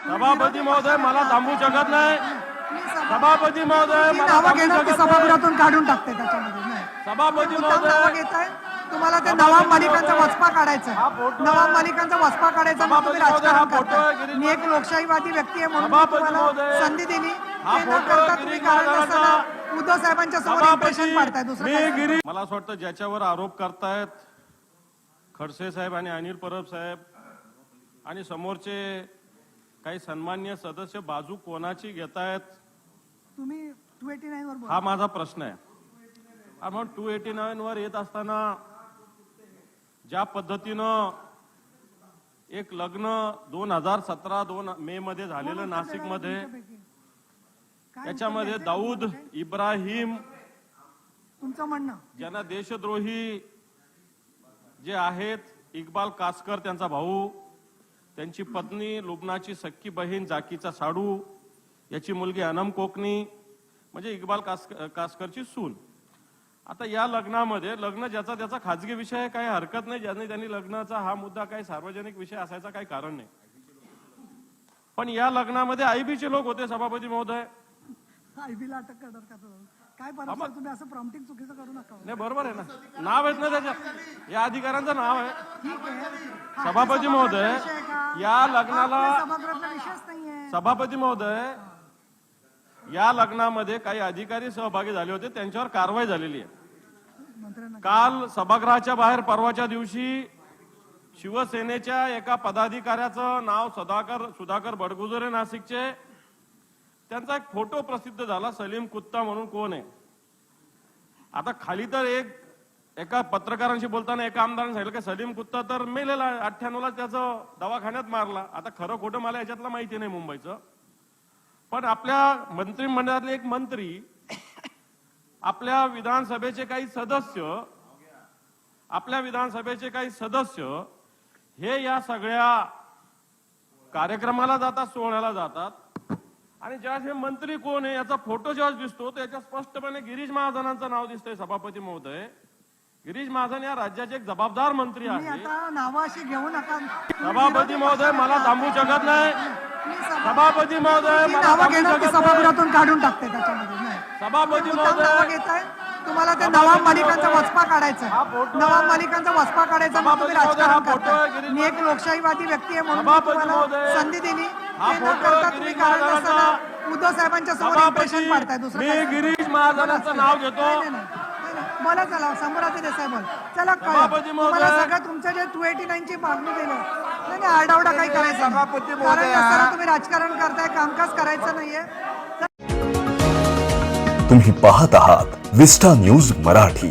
सभापती महोदय मला थांबू शकत नाही. सभापती महोदय मला थांबू शकत नाही. सभागृहातून काढून टाकते त्याच्यामध्ये. सभापती महोदय तुम्हाला ते नवाब मालिकांचा वचपा काढायचा, नवाब मालिकांचा वचपा काढायचा, मग तुम्ही राजकारण करताय. मी एक लोकशाहीवादी व्यक्ती आहे म्हणून तुम्हाला संधी दिली. ते न करता तुम्ही कारण नसताना उद्धव साहेबांच्या समोर इम्प्रेशन पाडताय. दुसरं मला असं वाटतं ज्याच्यावर आरोप करतायत खडसे साहेब आणि अनिल परब साहेब आणि समोरचे काही सन्माननीय सदस्य बाजू कोणाची घेतायत तुम्ही 289 वर बोला. हा माझा प्रश्न आहे. आपण 289 वर येत असताना ज्या पद्धतीनं एक लग्न 2017 मे मध्ये झालेलं नाशिक मध्ये, त्याच्यामध्ये दाऊद इब्राहिम तुमचं म्हणणं ज्यांना देशद्रोही जे आहेत, इक्बाल कासकर त्यांचा भाऊ, त्यांची पत्नी लुबनाची सख्खी बहीण जाकीचा साडू, याची मुलगी अनम कोकणी म्हणजे इक्बाल कासकरची सून. आता या लग्नामध्ये लग्न ज्याचा त्याचा खाजगी विषय आहे, काही हरकत नाही. त्यांनी लग्नाचा हा मुद्दा काही सार्वजनिक विषय असायचा काही कारण नाही. पण या लग्नामध्ये आयबीचे लोक होते सभापती महोदय. आयबीला अटक करणार का काय बरोबर? तुम्ही असं प्रॉम्प्टिंग चुकीचं करू नका. नाही बरोबर आहे ना, नाव आहेत ना त्याच्यात, या अधिकाऱ्यांचं नाव आहे. ठीक आहे सभापती महोदय या लग्नाला सभागृहातला विषयच नाहीये. सभापती महोदय या लग्नामध्ये काही अधिकारी सहभागी झाले होते, त्यांच्यावर कारवाई झालेली आहे. काल सभागृहाच्या बाहेर परवाच्या दिवशी शिवसेनेच्या एका पदाधिकाऱ्याचं नाव सुधाकर बडगुजरे नाशिकचे, त्यांचा एक फोटो प्रसिद्ध झाला. सलीम कुत्ता म्हणून कोण आहे. आता खाली तर एका पत्रकारांशी बोलताना एका आमदारांनी सांगितलं की सलीम कुत्ता तर मेलेला 98ला त्याचं दवाखान्यात मारला. आता खरं खोटं मला याच्यातलं माहिती नाही मुंबईचं. पण आपल्या मंत्रिमंडळातले एक मंत्री, आपल्या विधानसभेचे काही सदस्य हे या सगळ्या कार्यक्रमाला जातात, सोहळ्याला जातात, आणि ज्यावेळेस हे मंत्री कोण आहे याचा फोटो जेव्हा दिसतो तर याच्यात स्पष्टपणे गिरीश महाजनांचं नाव दिसतंय. सभापती महोदय, गिरीश महाजन या राज्याचे एक जबाबदार मंत्री आहेत. नावाशी घेऊ नका. सभापती महोदय मला थांबू शकत नाही. सभापती महोदय मला थांबू शकत नाही. सभागृहातून काढून टाकते त्याच्यामध्ये. सभापती महोदय तुम्हाला ते नवाब मालिकांचा वचपा काढायचा, नवाब मालिकांचा वचपा काढायचा, मग तुम्ही राजकारण करताय. मी एक लोकशाहीवादी व्यक्ती आहे म्हणून तुम्हाला संधी दिली. ते न करता तुम्ही कारण नसताना उद्धव साहेबांच्या समोर इम्प्रेशन पाडताय. दुसरं गिरीश महाजनांचं नाव घेतो. बोला, चला समोराचे देसाई बोल. चला तुम्हाला सगळं तुमचं जे 289 ची मागणी केलं नाही, आरडाओरडा काही करायचं नाही. कारण नसताना तुम्ही राजकारण करताय, कामकाज करायचं नाहीये. तुम्ही पाहत आहात विस्टा न्यूज मराठी.